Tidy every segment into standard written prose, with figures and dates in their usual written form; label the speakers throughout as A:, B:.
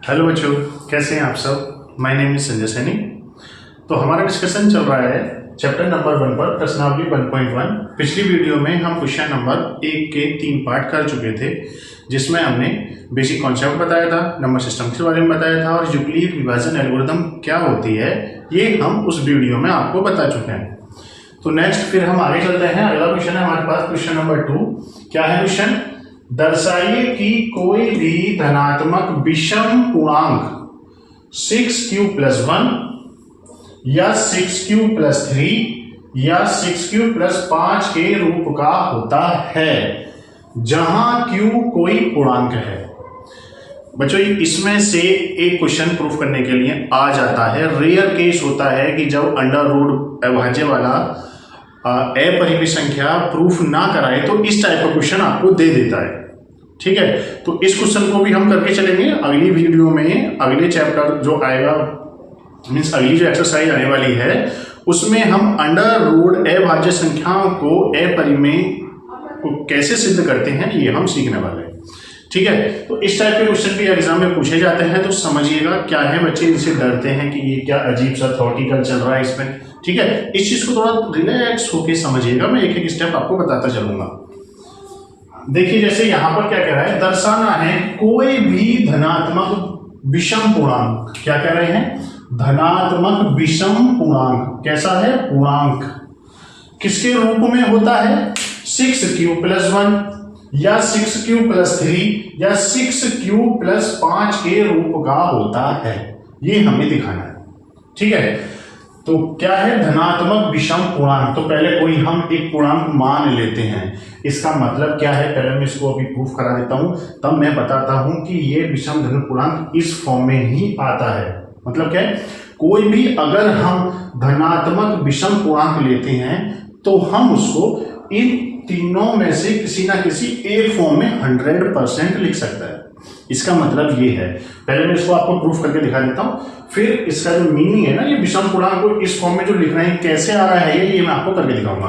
A: Hello बच्चों, कैसे हैं आप सब। My name is Sanjay Saini. तो हमारा डिस्कशन चल रहा है चैप्टर नंबर 1 पर, प्रश्नावली 1.1। पिछली वीडियो में हम क्वेश्चन नंबर 1 के 3 पार्ट कर चुके थे, जिसमें हमने बेसिक कॉन्सेप्ट बताया था, नंबर सिस्टम के बारे में बताया था और यूक्लिड विभाजन एल्गोरिथम क्या होती है ये हम उस वीडियो में आपको बता चुके हैं। तो नेक्स्ट फिर हम आगे चलते हैं। अगला क्वेश्चन है हमारे पास क्वेश्चन नंबर 2। क्या है क्वेश्चन? दर्शाइए कि कोई भी धनात्मक विषम पूर्णांक 6q+1 या 6q+3 या 6q+5 के रूप का होता है, जहां q कोई पूर्णांक है। बच्चों, इसमें से एक क्वेश्चन प्रूफ करने के लिए आ जाता है। रेयर केस होता है कि जब अंडर रूट अविभाज्य वाला अपरिमेय संख्या प्रूफ ना कराए तो इस टाइप का क्वेश्चन आपको दे देता है। ठीक है, तो इस क्वेश्चन को भी हम करके चलेंगे अगली वीडियो में। अगले चैप्टर जो आएगा, मीन्स अगली जो एक्सरसाइज आने वाली है, उसमें हम अंडर रूट अविभाज्य संख्याओं को अपरिमेय को कैसे सिद्ध करते हैं ये हम सीखने वाले हैं। ठीक है, तो इस टाइप के क्वेश्चन भी एग्जाम में पूछे जाते हैं, तो समझिएगा क्या है। बच्चे इनसे डरते हैं कि ये क्या अजीब सा थॉटिकल चल रहा है इसमें। ठीक है, इस चीज को थोड़ा रिलैक्स होके समझिएगा, मैं एक एक स्टेप आपको बताता चलूंगा। देखिए, जैसे यहां पर क्या कह रहा है, दर्शाना है कोई भी धनात्मक विषम पूर्णांक। क्या कह रहे हैं? धनात्मक विषम पूर्णांक। कैसा है? पूर्णांक किसके रूप में होता है? 6q+1 या 6q+3 या 6q+5 के रूप का होता है, ये हमें दिखाना है। ठीक है, तो क्या है धनात्मक विषम पूर्णांक? तो पहले कोई हम एक पूर्णांक मान लेते हैं। इसका मतलब क्या है, पहले मैं इसको अभी प्रूफ करा देता हूं, तब मैं बताता हूं कि ये विषम धन पूर्णांक इस फॉर्म में ही आता है। मतलब क्या है, कोई भी अगर हम धनात्मक विषम पूर्णांक लेते हैं तो हम उसको इन तीनों में से किसी ना किसी एक फॉर्म में 100% लिख सकता है। इसका मतलब ये है, पहले मैं इसको आपको प्रूफ करके दिखा देता हूं, फिर इसका जो मीनिंग है ना, ये विषम पूर्णांक को इस फॉर्म में जो लिखना है कैसे आ रहा है ये मैं आपको करके दिखाऊंगा।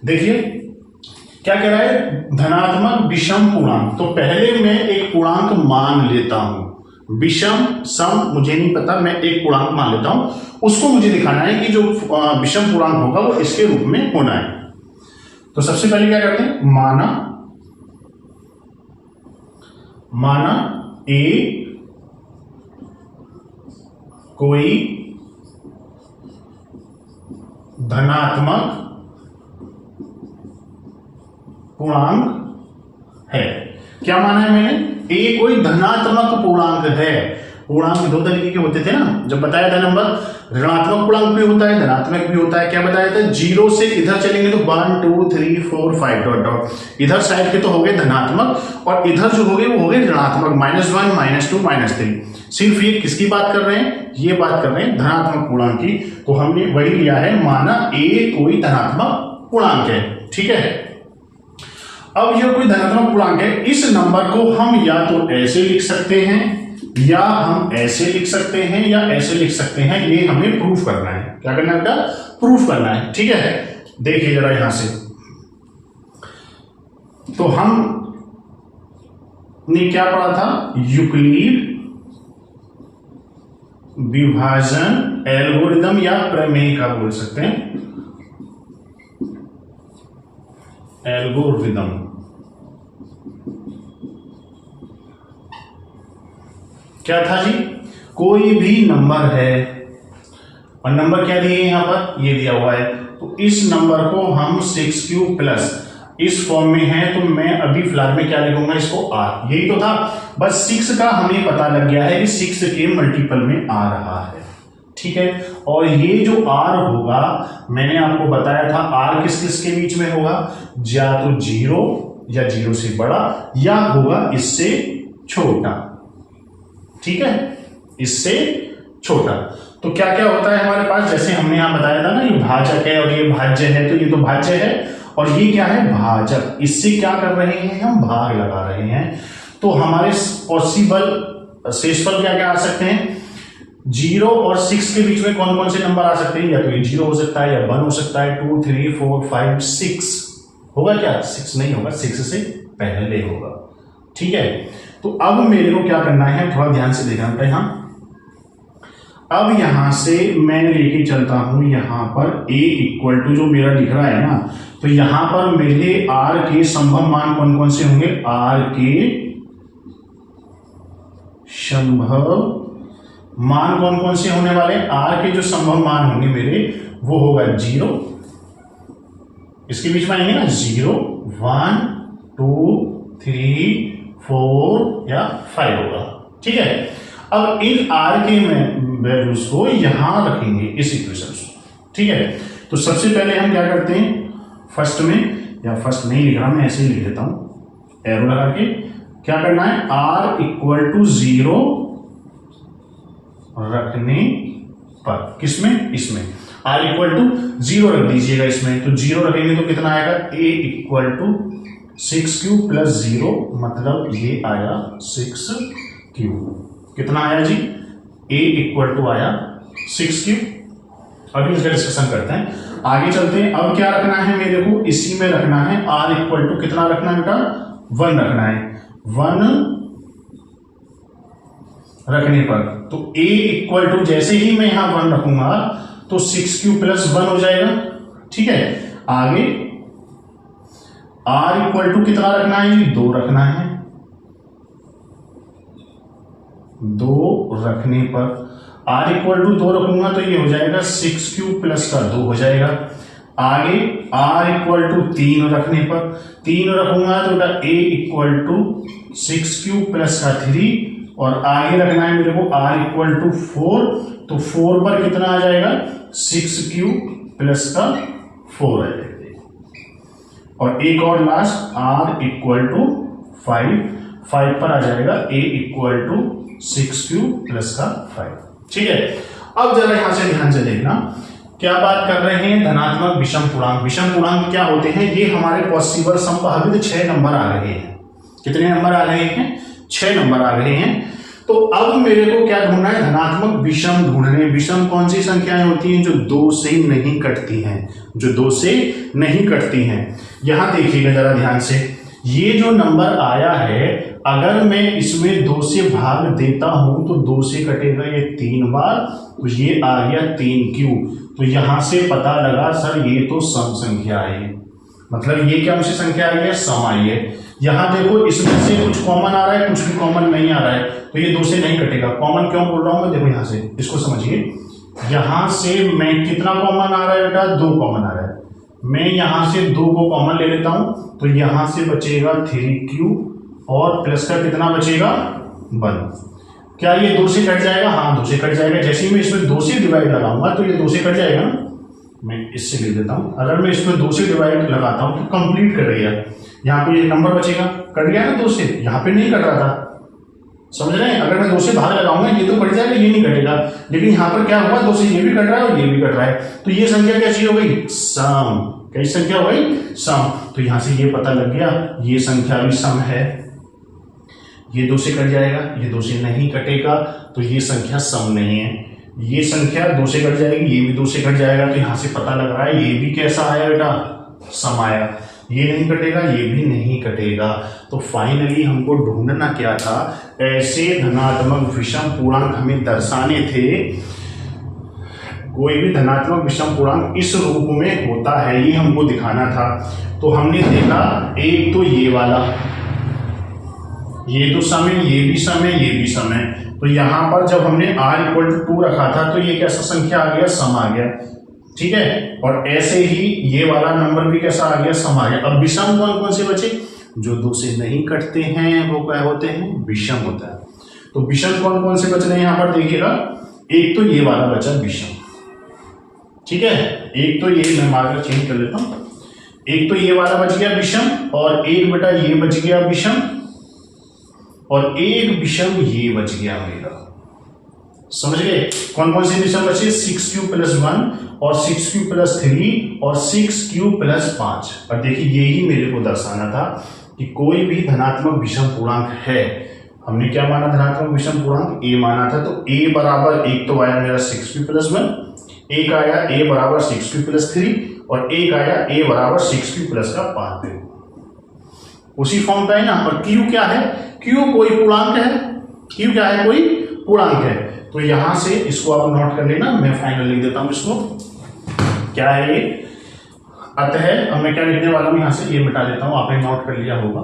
A: देखिए क्या कह रहा है, धनात्मक विषम पूर्णांक। तो पहले मैं एक पूर्णांक मान लेता हूं, विषम सम मुझे नहीं पता, मैं एक पूर्णांक मान लेता हूं, उसको मुझे दिखाना है कि जो विषम पूर्णांक होगा वो इसके रूप में होना है। तो सबसे पहले क्या करते हैं, माना ए कोई धनात्मक पूर्णांक है। क्या माना है मैंने? ए कोई धनात्मक पूर्णांक है। पूर्णांक दो तरीके के होते थे ना, जब बताया था नंबर, ऋणात्मक पूर्णांक भी होता है, धनात्मक भी होता है। क्या बताया था? 0 से इधर चलेंगे तो 1 2 3 4 5 डॉट डॉट, इधर साइड के तो हो गए धनात्मक और इधर जो हो गए वो हो गए ऋणात्मक, -1 -2 -3। सिर्फ ये किसकी बात कर रहे हैं? ये बात कर रहे हैं धनात्मक पूर्णांक की। तो हमने वही लिया है, माना ए कोई धनात्मक पूर्णांक है। ठीक है, अब ये कोई धनात्मक पूर्णांक है, इस नंबर को हम या तो ऐसे लिख सकते हैं या हम ऐसे लिख सकते हैं या ऐसे लिख सकते हैं। ये हमें प्रूफ करना है। क्या करना है? प्रूफ करना है। ठीक है, देखिए जरा यहां से, तो हम ने क्या पढ़ा था? यूक्लिड विभाजन एल्गोरिथम या प्रमेय का बोल सकते हैं, एल्गोरिथम। क्या था जी? कोई भी नंबर है, और नंबर क्या दिए यहां पर? ये दिया हुआ है। तो इस नंबर को हम 6q+ इस फॉर्म में है, तो मैं अभी फिलहाल में क्या लिखूंगा इसको? r। यही तो था, बस 6 का हमें पता लग गया है कि 6 के मल्टीपल में आ रहा है। ठीक है, और ये जो r होगा, मैंने आपको बताया था r किस किस के बीच में होगा? या तो 0 या 0 से बड़ा, या होगा इससे छोटा। ठीक है, इससे छोटा। तो क्या क्या होता है हमारे पास? जैसे हमने यहां बताया था ना, ये भाजक है और ये भाज्य है, तो ये तो भाज्य है और ये क्या है? भाजक। इससे क्या कर रहे हैं हम? भाग लगा रहे हैं। तो हमारे पॉसिबल शेषफल क्या क्या आ सकते हैं? 0 और 6 के बीच में कौन कौन से नंबर आ सकते हैं? या तो ये 0 हो सकता है, या 1 हो सकता है, 2 3 4 5 6 होगा। क्या 6 नहीं होगा, 6 से पहले होगा। ठीक है, तो अब मेरे को क्या करना है, थोड़ा ध्यान से देखना है। यहाँ अब यहां से मैं लेके चलता हूं यहां पर a इक्वल टू जो मेरा लिख रहा है ना, तो यहां पर मेरे r के संभव मान कौन कौन से होंगे, r के संभव मान कौन कौन से होने वाले, r के जो संभव मान होंगे मेरे वो होगा 0, इसके बीच में आएंगे ना 0, 1, 2, 3, 4 या 5 होगा। ठीक है, अब इन r के वैल्यूज को यहां रखेंगे इस इक्वेशन से। ठीक है, तो सबसे पहले हम क्या करते हैं, फर्स्ट में, या फर्स्ट नहीं लिख रहा मैं, ऐसे ही लिख देता हूं एरो लगा के। क्या करना है, r इक्वल टू 0 रखने पर, किसमें, इसमें r इक्वल टू 0 रख दीजिएगा इसमें, तो 0 रखेंगे तो कितना आएगा, a equal to 6q plus 0, मतलब ये आया 6q। कितना आया जी, a इक्वल टू आया 6q। अभी इसका डिस्कशन करते हैं, आगे चलते हैं। अब क्या रखना है मेरे को, इसी में रखना है r इक्वल टू कितना रखना है बेटा, 1 रखना है। 1 रखने पर तो a इक्वल टू, जैसे ही मैं यहां 1 रखूंगा तो 6q प्लस 1 हो जाएगा। ठीक है, आगे r इक्वल टू कितना रखना है, 2 रखना है। 2 रखने पर r इक्वल टू 2 रखूंगा तो ये हो जाएगा 6q प्लस का 2 हो जाएगा। आगे r इक्वल टू 3 रखने पर, 3 रखूंगा तो a equal to 6q plus का 3, और आगे रखना है मेरे को r इक्वल टू 4, तो 4 पर कितना आ जाएगा, 6q प्लस का 4 आ जाएगा। और एक और लास्ट r इक्वल टू 5 पर आ जाएगा a equal to 6q plus का 5। ठीक है, अब जरा यहां से ध्यान से देखना, क्या बात कर रहे हैं, धनात्मक विषम पूर्णांक। विषम पूर्णांक क्या होते हैं, ये हमारे पॉसिबल संभावित 6 नंबर आ रहे हैं। कितने नंबर आ रहे हैं, 6 नंबर आ रहे हैं। तो अब मेरे को क्या ढूंढना है, धनात्मक विषम ढूंढने। विषम कौन सी संख्याएं होती हैं, जो 2 से नहीं कटती हैं, जो 2 से नहीं कटती हैं। यहां देखिएगा जरा ध्यान से, ये जो नंबर आया है, अगर मैं इसमें 2 से भाग देता हूं तो 2 से कटेगा ये 3 बार, तो ये आ गया 3q। तो यहां से पता लगा सर ये तो सम संख्या है, मतलब ये क्या मुझे संख्या आई है, सम आई है। यहां देखो इसमें से कुछ कॉमन आ रहा है, कुछ भी कॉमन नहीं आ रहा है, तो ये 2 से नहीं कटेगा। कॉमन क्यों बोल रहा हूं मैं, देखो यहां से इसको समझिए, यहां से मैं कितना कॉमन आ रहा है बेटा, 2 कॉमन आ रहा है। मैं यहां से 2 को कॉमन ले लेता हूं, तो यहां से बचेगा 3q और प्लस का कितना बचेगा, 1। क्या ये 2 से कट जाएगा, हाँ 2 से कट जाएगा। जैसे ही मैं इसमें 2 से डिवाइड लगाऊंगा तो ये 2 से कट जाएगा ना, मैं इससे लिख देता हूं। अगर मैं इसमें 2 से डिवाइड लगाता हूं तो कंप्लीट कट गया, यहाँ पे ये नंबर बचेगा, कट गया ना 2 से, यहाँ पे नहीं कट रहा था, समझ रहे हैं। अगर मैं 2 से भाग लगाऊंगा ये तो कट जाएगा, ये नहीं कटेगा, लेकिन यहाँ पर क्या हुआ, 2 से ये भी कट रहा है और ये भी कट रहा है, तो ये संख्या कैसी हो गई, सम। कैसी संख्या हो गई, सम। तो यहां से ये पता लग गया ये संख्या भी सम है, ये 2 से कट जाएगा, ये 2 से नहीं कटेगा, तो ये संख्या सम नहीं है। ये संख्या 2 से कट जाएगी, ये भी 2 से कट जाएगा, तो यहां से पता लग रहा है ये भी कैसा आया बेटा, सम आया। ये नहीं कटेगा, ये भी नहीं कटेगा। तो फाइनली हमको ढूंढना क्या था, ऐसे धनात्मक विषम पूर्णांक हमें दर्शाने थे। कोई भी धनात्मक विषम पूर्णांक इस रूप में होता है, ये हमको दिखाना था। तो हमने देखा एक तो ये वाला, ये तो सम है, ये भी सम है, ये भी सम है। तो यहां पर जब हमने r इक्वल टू 2 रखा था तो ये कैसा संख्या आ गया, सम आ गया। ठीक है, और ऐसे ही ये वाला नंबर भी कैसा आ गया, सम आ गया। अब विषम कौन कौन से बचे, जो 2 से नहीं कटते हैं वो क्या होते हैं, विषम होता है। तो विषम कौन कौन से बच रहे हैं, यहां पर देखिएगा, एक तो ये वाला बचा विषम। ठीक है, एक तो ये, मैं मार्कर चेंज कर लेता हूं, एक तो ये वाला बच गया विषम, और एक बेटा ये बच गया विषम, और एक विषम ये बच गया मेरा। समझ गए, कौन कौन से विषम बचे, 6q प्लस 1 और 6q प्लस 3 और 6q प्लस 5। और देखिए यही मेरे को दर्शाना था कि कोई भी धनात्मक विषम पूर्णांक है। हमने क्या माना, धनात्मक विषम पूर्णांक a माना था, तो a बराबर, एक तो आया मेरा 6q प्लस 1, एक आया a बराबर 6q प्लस 3, और एक आया a बराबर 6q प्लस का 5। उसी फॉर्म का है ना। और क्यू क्या है, क्यू कोई पूर्णांक है, क्यू क्या है, कोई पूर्णांक है। तो यहां से इसको आप नोट कर लेना, मैं फाइनल लिख देता हूं इसको। क्या है ये, अतः, अब मैं क्या लिखने वाला हूं यहां से, ये मिटा देता हूं, आपने नोट कर लिया होगा,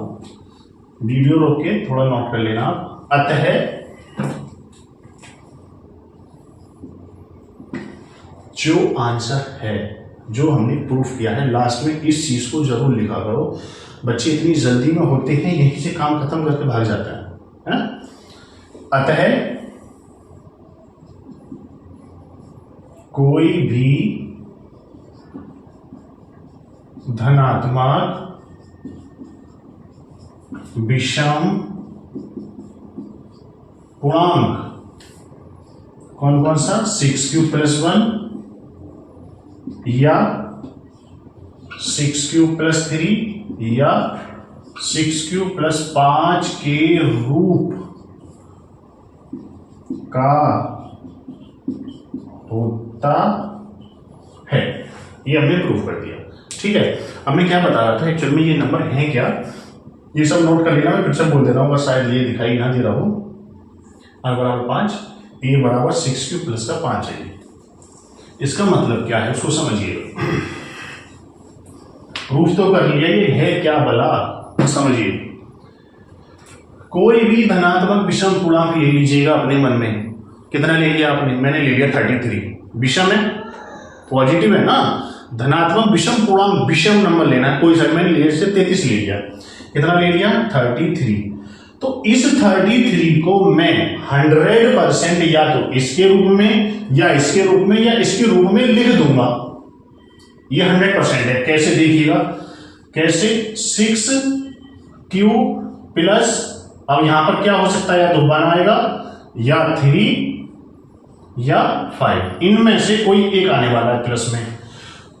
A: वीडियो रोक के थोड़ा नोट कर लेना आप। अतः जो आंसर है, जो हमने प्रूफ किया है, लास्ट में इस चीज को जरूर लिखा करो। बच्चे इतनी जल्दी में होते हैं, यहीं से काम खत्म करके भाग जाता है ना। अतः कोई भी धनात्मक विषम पूर्णांक, कौन कौन सा, 6q+1 या 6q+3 या 6q+5 के रूप का होता है, ये हमने प्रूफ कर दिया। ठीक है, अब मैं क्या बता रहा था एक्चुअल में, ये नंबर है क्या, ये सब नोट कर लेना, मैं फिर से बोल दे रहा हूँ, बस शायद ये दिखाई ना दे रहा हूं। r = 5, a = 6q+5 है। इसका मतलब क्या है उसको समझिए, प्रूफ तो कर लिया, ये है क्या भला, समझिए। कोई भी धनात्मक विषम पूर्णांक ले लीजिएगा अपने मन में, कितना ले लिया आपने, मैंने ले लिया 33, विषम है, पॉजिटिव है ना, धनात्मक विषम पूर्णांक, विषम नंबर लेना है कोई सा, मैंने ले से 33 ले लिया, कितना ले लिया 33। तो इस 33 को मैं 100% या तो इसके रूप में या इसके रूप में या इसके रूप में लिख दूंगा, ये 100% है। कैसे देखिएगा, कैसे, 6q प्लस, अब यहां पर क्या हो सकता है, या तो 1 आएगा या 3 या 5, इनमें से कोई एक आने वाला है प्लस में।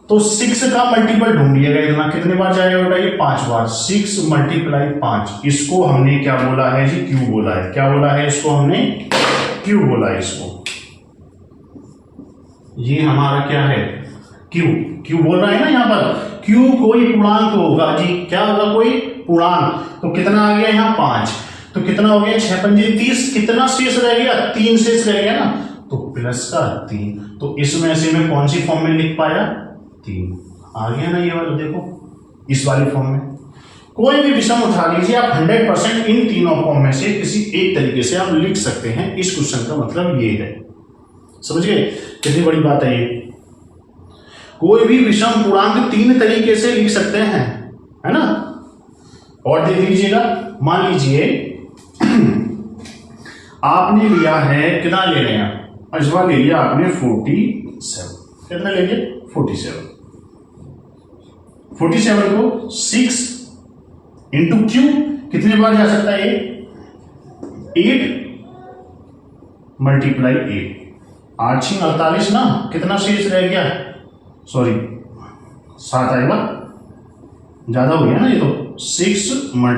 A: तो 6 का मल्टीपल ढूंढिएगा, इतना कितने बार जाएगा बेटा, ये 5 बार, 6 × 5, इसको हमने क्या बोला है जी, क्यू बोला है। क्या बोला है इसको हमने, क्यू बोला है इसको। ये हमारा क्या है, क्यू, क्यू बोल रहा है ना यहाँ पर, क्यू कोई पूर्णांक होगा जी, क्या होगा, कोई पूर्णांक। तो कितना आ गया यहाँ 5, तो कितना हो गया 6 × 5 = 30, कितना शेष रह गया, 3 शेष रह गया ना, तो प्लस का 3। तो इसमें से मैं कौन सी फॉर्म में लिख पाया, 3 आ गया ना, ये वाला देखो, इस वाले फॉर्म में। कोई भी विषम उठा लीजिए आप, 100% इन तीनों फॉर्म में से किसी एक तरीके से आप लिख सकते हैं। इस क्वेश्चन का मतलब ये है, समझ गए कितनी बड़ी बात है ये। कोई भी विषम पूर्णांक 3 तरीके से लिख सकते हैं, है ना। और देख लीजिएगा, मान लीजिए आपने लिया है, कितना ले रहे हैं, अजवा ले लिया आपने 47, कितना ले लिया 47 को 6 × q कितने बार जा सकता है, 8 × 8, 8 × 48 ना, कितना शेष रह गया, सॉरी 7 आएगा, ज्यादा हो गया ना ये तो, 6 ×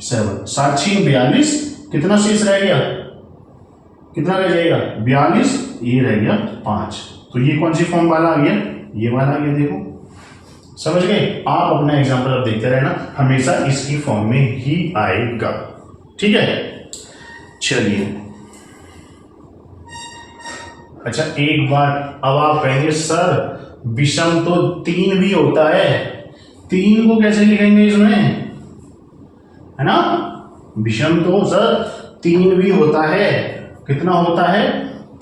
A: 7, 7 × 42, कितना शेष रह गया, कितना रह जाएगा 42, ये रह गया 5। तो ये कौन सी फॉर्म वाला आ गया, ये वाला आ गया, देखो समझ गए। आप अपना एग्जांपल अब देखते रहना, हमेशा इसकी फॉर्म में ही आएगा, ठीक है। चलिए, अच्छा एक बार, अब आप कहेंगे सर विषम तो 3 भी होता है, 3 को कैसे लिखेंगे इसमें, है ना, विषम तो सर 3 भी होता है, कितना होता है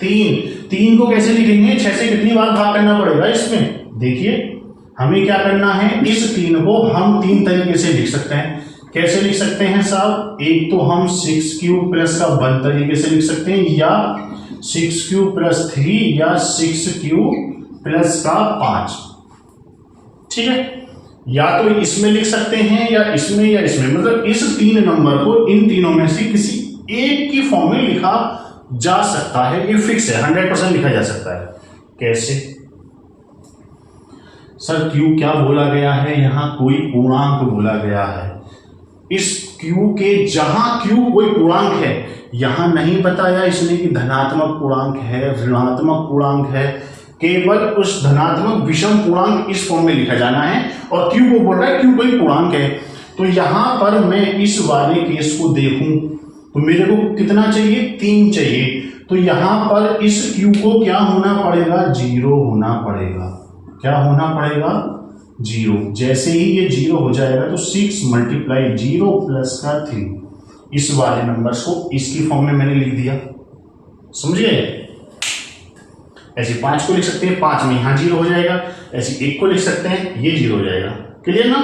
A: 3 को कैसे लिखेंगे, 6 से कितनी बार भाग करना पड़ेगा इसमें। देखिए हमें क्या करना है, इस 3 को हम 3 तरीके से लिख सकते हैं। कैसे लिख सकते हैं साहब, एक तो हम 6q प्लस का 1 तरीके से लिख सकते हैं, या 6q + 3 या 6q प्लस का 5, ठीक है। या तो इसमें लिख सकते हैं या इसमें या इसमें, मतलब इस 3 नंबर को इन तीनों में से किसी एक की फॉर्म में लिखा जा सकता है, ये फिक्स है, 100% लिखा जा सकता है। कैसे सर, q क्या बोला गया है, यहां कोई पूर्णांक बोला गया है। इस q के जहां q कोई पूर्णांक है, यहां नहीं बताया इसने कि धनात्मक पूर्णांक है, ऋणात्मक पूर्णांक है, केवल उस धनात्मक विषम पूर्णांक इस फॉर्म में लिखा जाना है। और q को बोल रहा है q कोई पूर्णांक है, तो यहां पर मैं इस वाले केस को देखूं तो मेरे को कितना चाहिए, 3 चाहिए। तो यहां पर इस q को क्या होना पड़ेगा, 0 होना पड़ेगा। क्या होना पड़ेगा, 0। जैसे ही ये 0 हो जाएगा तो 6 × 0 + 3 इस वाले नंबर्स को इसकी फॉर्म में मैंने लिख दिया। समझिए, ऐसे 5 को लिख सकते हैं, 5 में यहां 0 हो जाएगा। ऐसे 1 को लिख सकते हैं, ये 0 हो जाएगा। क्लियर ना?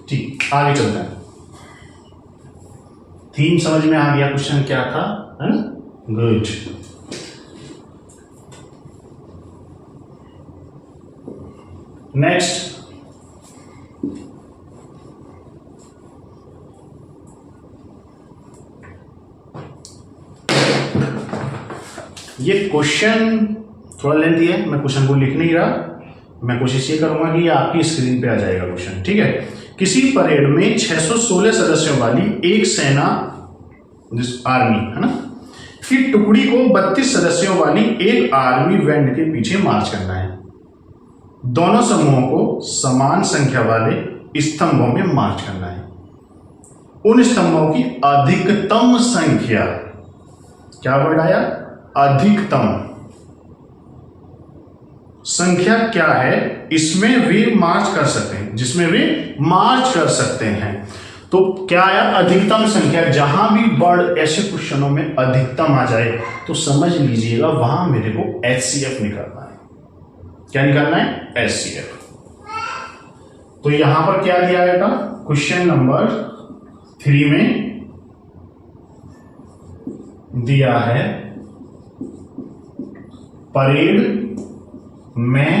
A: ठीक, आगे चलते हैं। थीम समझ में आ गया, क्वेश्चन क्या था, है ना? गुड। नेक्स्ट, ये क्वेश्चन थोड़ा लेंथी है, मैं क्वेश्चन को लिख नहीं रहा। मैं कोशिश ये करूंगा कि ये आपकी स्क्रीन पे आ जाएगा क्वेश्चन। ठीक है, किसी परेड में 616 सदस्यों वाली एक सेना, आर्मी है ना, की टुकड़ी को 32 सदस्यों वाली एक आर्मी बैंड के पीछे मार्च करना है। दोनों समूहों को समान संख्या वाले स्तंभों में मार्च करना है। उन स्तंभों की अधिकतम संख्या, क्या वर्ड आया, अधिकतम संख्या क्या है इसमें वे मार्च कर सकते हैं, जिसमें वे मार्च कर सकते हैं। तो क्या आया, अधिकतम संख्या। जहां भी वर्ड ऐसे क्वेश्चनों में अधिकतम आ जाए तो समझ लीजिएगा वहां मेरे को HCF निकालना है। क्या निकालना है, HCF। तो यहां पर क्या दिया गया था, क्वेश्चन नंबर 3 में दिया है परेड में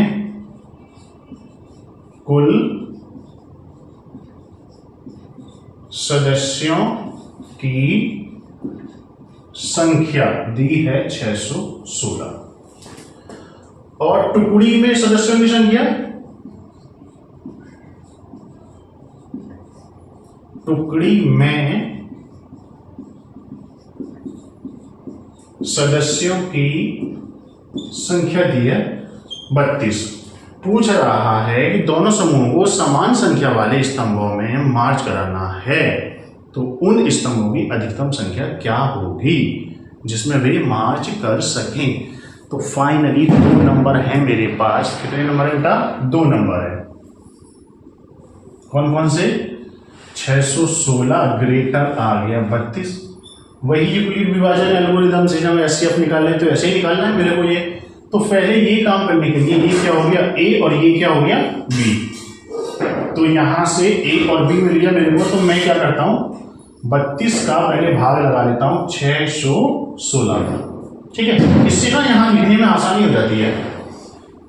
A: कुल सदस्यों की संख्या दी है 616 और टुकड़ी में सदस्यों की संख्या, टुकड़ी में सदस्यों की संख्या दी है 32। पूछ रहा है कि दोनों समूहों को समान संख्या वाले स्तंभों में मार्च कराना है, तो उन स्तंभों की अधिकतम संख्या क्या होगी जिसमें वे मार्च कर सकें। तो फाइनली 2 नंबर है मेरे पास। कितने नंबर है बेटा, 2 नंबर है। कौन कौन से, 616 ग्रेटर आ गया 32। वही यूक्लिड विभाजन एल्गोरिथम से जब HCF निकालने तो ऐसे ही निकालना है मेरे को ये। तो पहले ये काम करने के लिए ये क्या हो गया, A और ये क्या हो गया, B। तो यहां से A और B मिल गया मेरे को। तो मैं क्या करता हूं, 32 का पहले भाग लगा लेता हूं 616 का। ठीक है, इससे ना यहां लिखने में आसानी हो जाती है।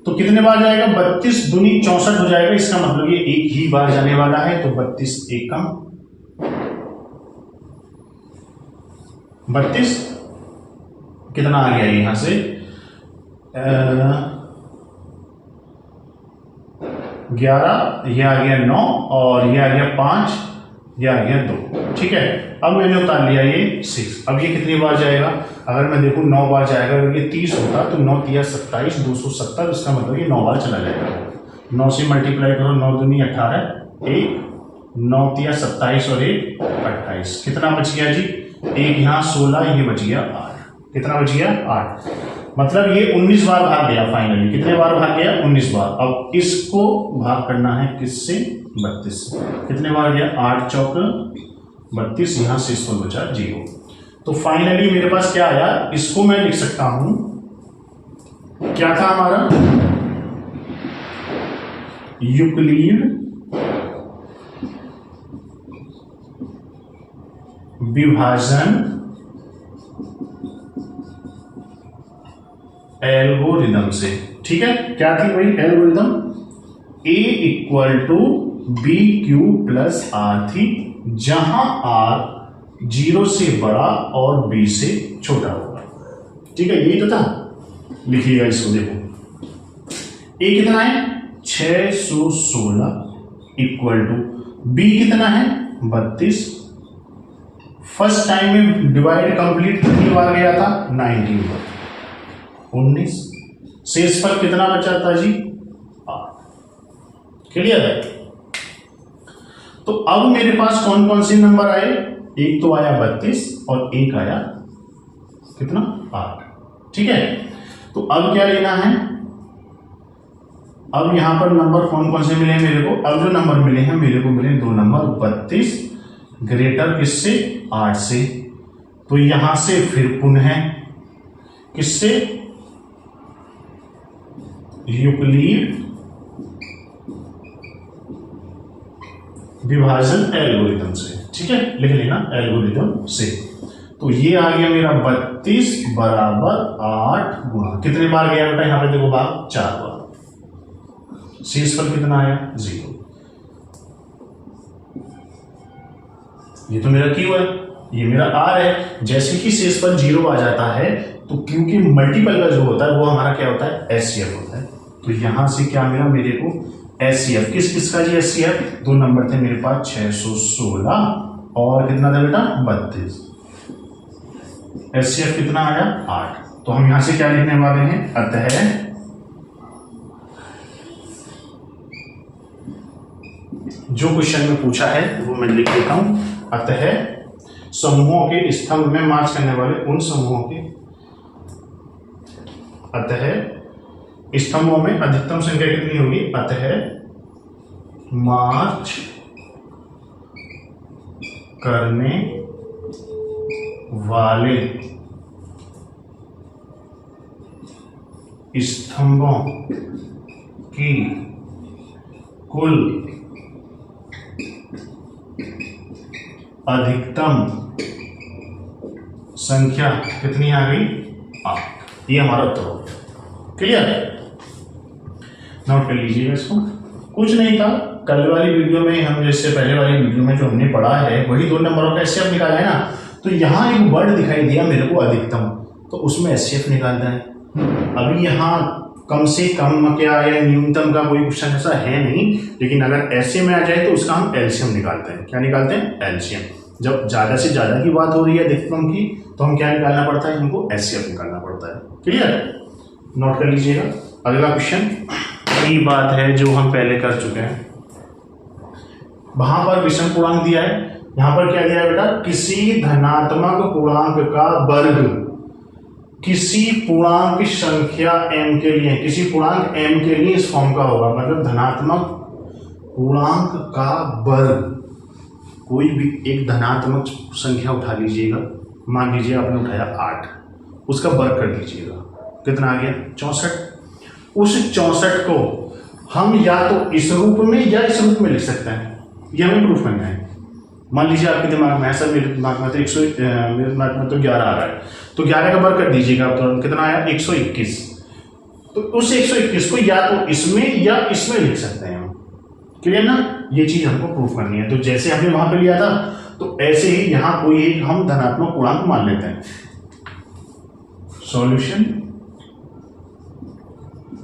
A: तो कितने बार जाएगा, 32 दूनी 64 हो जाएगा। इसका मतलब ये एक ही बार जाने वाला है। तो 32 एक कम 32 कितना आ गया यहां से, 11, ये आ गया 9 और ये आ गया 5, ये आ गया 2। ठीक है, अब मैंने उतार लिया ये 6। अब ये कितनी बार जाएगा, अगर मैं देखूं 9 बार जाएगा। अगर ये 30 होता तो 9 × 27 270। इसका मतलब ये 9 बार चला जाएगा। 9 से मल्टीप्लाई करो, 9 दूनी 18, 1 9 × 27 और 1 28। कितना बच गया जी, एक यहाँ 16, ये बच गया 8। कितना बच गया, 8। मतलब ये 19 बार भाग गया फाइनली। कितने बार भाग गया, 19 बार। अब इसको भाग करना है किससे, 32 से। कितने बार गया, 8 चौक 32, यहां से इसको बचा 0। तो फाइनली मेरे पास क्या आया, इसको मैं लिख सकता हूं, क्या था हमारा, यूक्लिड विभाजन एल्गोरिदम से। ठीक है, क्या थी वही एल्गोरिदम, A = BQ + R थी, जहां R 0 से बड़ा और B से छोटा होगा। ठीक है, यही तो था। लिखिएगा इसको, देखो A कितना है 616 = B कितना है 32। फर्स्ट टाइम में डिवाइड कंप्लीट कितनी बार गया था, 19 बार, 19। शेष पर कितना बचा था जी, 8। क्लियर है। तो अब मेरे पास कौन कौन से नंबर आए, एक तो आया 32 और एक आया कितना 8। ठीक है, तो अब क्या लेना है, अब यहां पर नंबर कौन कौन से मिले मेरे को, अब जो नंबर मिले हैं मेरे को मिले दो नंबर 32 ग्रेटर किससे 8 से, तो यहां से फिर पुनः किससे, यूक्लिड विभाजन एल्गोरिथम से। ठीक है, लिख लेना एल्गोरिथम से। तो ये आ गया मेरा 32 बराबर 8 गुणा, कितने बार गया बेटा यहां पे देखो भाग 4 बार, शेषफल कितना आया 0। ये तो मेरा क्यू है, ये मेरा आर है। जैसे कि शेषफल 0 आ जाता है तो क्यू की मल्टीपल का जो होता है वो हमारा क्या होता है, एचसीएफ होता है। तो यहां से क्या मिला मेरे को, एचसीएफ किस किसका जी, एचसीएफ दो नंबर थे मेरे पास 616 और कितना था बेटा 32, एचसीएफ कितना आया 8। तो हम यहां से क्या लिखने वाले हैं, अतः जो क्वेश्चन में पूछा है वो मैं लिख देता हूं, अतः समूहों के स्तंभ में मार्च करने वाले उन समूहों के, अतः स्तंभों में अधिकतम संख्या कितनी होगी, अतः मार्च करने वाले स्तंभों की कुल अधिकतम संख्या कितनी आ गई 8। ये हमारा उत्तर हो गया। क्लियर है, नोट कर लीजिएगा इसको। कुछ नहीं था, कल वाली वीडियो में हम जैसे पहले वाली वीडियो में जो हमने पढ़ा है वही दो नंबरों का एचसीएफ निकाला है ना, तो यहाँ एक वर्ड दिखाई दिया मेरे को अधिकतम, तो उसमें एचसीएफ निकालना है। अभी यहाँ कम से कम क्या या न्यूनतम का कोई क्वेश्चन ऐसा है नहीं, लेकिन अगर ऐसे में आ जाए तो उसका हम एलसीएम निकालते हैं। क्या निकालते हैं, एलसीएम। जब ज्यादा से ज्यादा की बात हो रही है अधिकतम की, तो हम क्या निकालना पड़ता है, हमको एचसीएफ निकालना पड़ता है। क्लियर, नोट कर लीजिएगा। अगला क्वेश्चन वही बात है जो हम पहले कर चुके हैं। वहां पर विषम पूर्णांक दिया है, यहां पर क्या दिया है बेटा, किसी धनात्मक पूर्णांक का वर्ग किसी पूर्णांक संख्या m के लिए, किसी पूर्णांक m के लिए इस फॉर्म का होगा, मतलब धनात्मक पूर्णांक का वर्ग, कोई भी एक धनात्मक संख्या उठा लीजिएगा, मान लीजिए आपने उठाया 8, उसका वर्ग कर दीजिएगा, कितना आ गया 64। उस 64 को हम या तो इस रूप में या इस रूप में लिख सकते हैं, ये हमें प्रूफ करना है। मान लीजिए आपके दिमाग में ऐसा, मेरे दिमाग में तो 100, मेरे दिमाग में तो 11 आ रहा है, तो 11 का वर्ग कर दीजिएगा आप, तो कितना आया 121। तो उस 121 को या तो इसमें या इसमें लिख सकते हैं हम। क्लियर ना, ये चीज हमको प्रूफ करनी है। तो जैसे हमने वहां पे लिया था तो ऐसे ही यहां कोई एक हम धनात्मक पूर्णांक मान लेते हैं। सॉल्यूशन,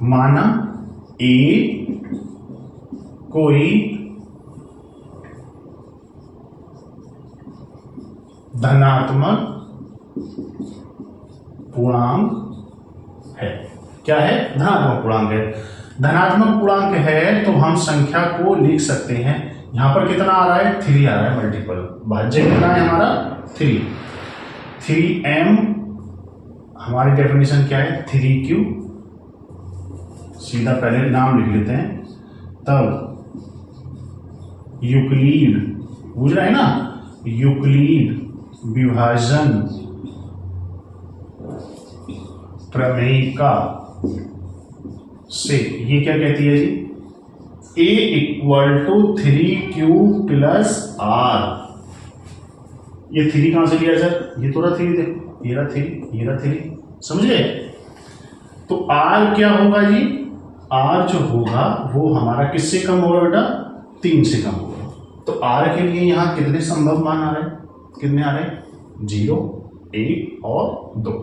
A: माना ए कोई धनात्मक पूर्णांक है। क्या है, धनात्मक पूर्णांक है। धनात्मक पूर्णांक है तो हम संख्या को लिख सकते हैं, यहां पर कितना आ रहा है 3 आ रहा है, मल्टीपल भाज्य कितना है हमारा 3m, हमारी डेफिनेशन क्या है 3q, सीधा पहले नाम लिख लेते हैं, तब यूक्लिड, बुझ रहा है ना, यूक्लिड विभाजन प्रमेयिका से ये क्या कहती है जी, a = 3q + r। ये 3 कहां से लिया सर, ये तो रहा 3, देखो ये रहा 3, ये रहा 3, समझ गए। तो r क्या होगा जी, r जो होगा वो हमारा किससे कम होगा बेटा, 3 से कम होगा। तो r के लिए यहां कितने संभव मान आ रहे हैं, कितने आ रहे हैं 0, 1 और 2।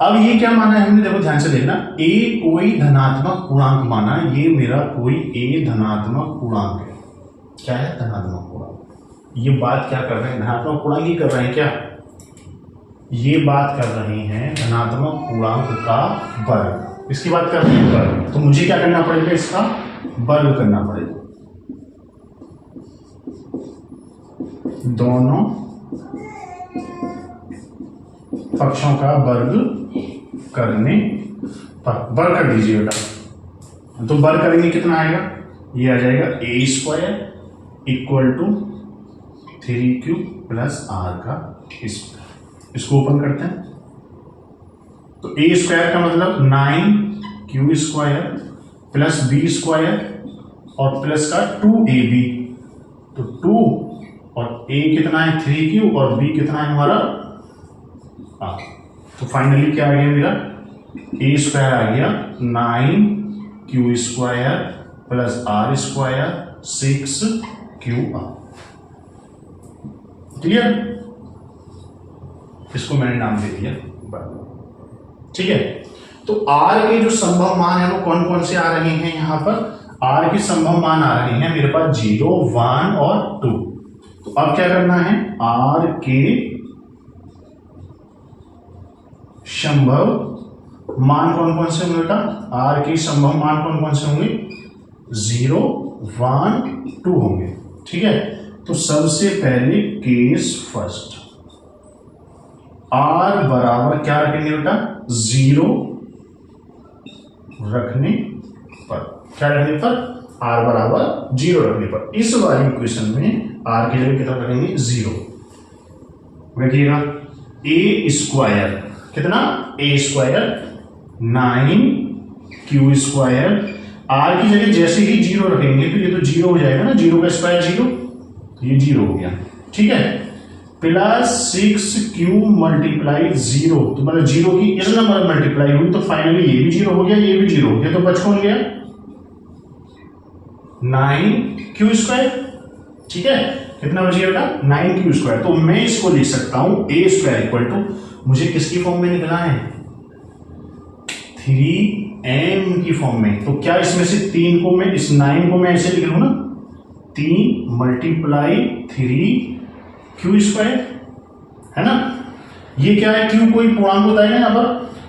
A: अब ये क्या माना है हमने, देखो ध्यान से देखना, a कोई धनात्मक पूर्णांक माना, ये मेरा कोई a धनात्मक पूर्णांक है। क्या है, धनात्मक पूर्णांक। ये बात क्या कर रहे हैं, धनात्मक पूर्णांक ही कर रहे हैं क्या, ये बात कर रहे हैं धनात्मक पूर्णांक का वर्ग, इसकी बात कर रहे हैं वर्ग। तो मुझे क्या करना पड़ेगा, इसका वर्ग करना पड़ेगा। दोनों पक्षों का वर्ग करने पर, वर्ग कर दीजिए बेटा। तो वर्ग करेंगे कितना आएगा, ये आ जाएगा a square equal to 3q plus r का स्क्वायर। इसको ओपन करते हैं तो ए स्क्वायर का मतलब 9q square plus b square और प्लस का 2ab, तो 2 और a कितना है 3q और b कितना है हमारा तो फाइनली क्या आ गया मेरा, ए स्क्वायर आ गया 9q square plus r square 6qr। Clear, इसको मैंने नाम दे दिया। ठीक है, तो r के जो संभव मान है वो कौन कौन से आ रहे हैं, यहां पर r के संभव मान आ रहे हैं मेरे पास 0, 1 और 2। तो अब क्या करना है, r के संभव मान कौन कौन से होंगे बेटा, r के संभव मान कौन कौन से होंगे, 0, 1, 2 होंगे। ठीक है, तो सबसे पहले केस फर्स्ट, r बराबर क्या रखेंगे बेटा, 0 रखने पर, क्या रखने पर, r बराबर 0 रखने पर। इस वाली इक्वेशन में r की जगह कितना रखेंगे 0। देखिएगा a स्क्वायर कितना, a square 9q square, r की जगह जैसे ही 0 रखेंगे तो ये तो 0 हो जाएगा ना, 0 का स्क्वायर 0, तो ये 0 हो गया। ठीक है, प्लस 6q मल्टीप्लाई 0, तो मतलब 0 की इस नंबर मल्टीप्लाई हुई तो फाइनली ये भी 0 हो गया, ये भी 0 हो गया, तो बच कौन गया 9q स्क्वायर। ठीक है, कितना बच गया बेटा 9q स्क्वायर। तो मैं इसको लिख सकता हूं a स्क्वायर इक्वल टू, मुझे किसकी फॉर्म में निकला है 3m की फॉर्म में। तो क्या इसमें से 3 को मैं, इस 9 को मैं ऐसे लिख लूं ना, 3 मल्टीप्लाई 3q स्क्वायर, है ना। ये क्या है, q कोई पूर्णांक होता है ना यहाँ पर,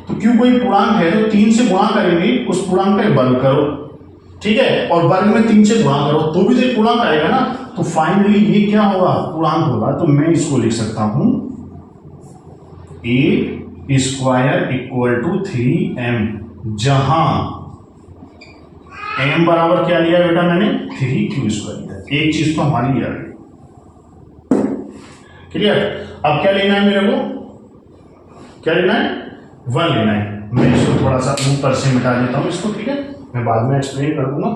A: तो q कोई पूर्णांक है तो 3 से गुणा करेंगे, उस पूर्णांक का वर्ग करो। ठीक है, और वर्ग में 3 से गुणा करो तो भी तो पूर्णांक आएगा ना, तो फाइनली ये क्या होगा, पूर्णांक होगा। तो मैं इसको लिख सकता हूं a square equal to 3m, जहां m बराबर क्या लिया बेटा मैंने 3q स्क्वायर लिया। एक चीज तो हमारी याद है, क्लियर। अब क्या लेना है मेरे को, क्या लेना है 1 लेना है। मैं इसको थोड़ा सा ऊपर से मिटा देता हूं इसको, ठीक है, मैं बाद में एक्सप्लेन कर दूंगा।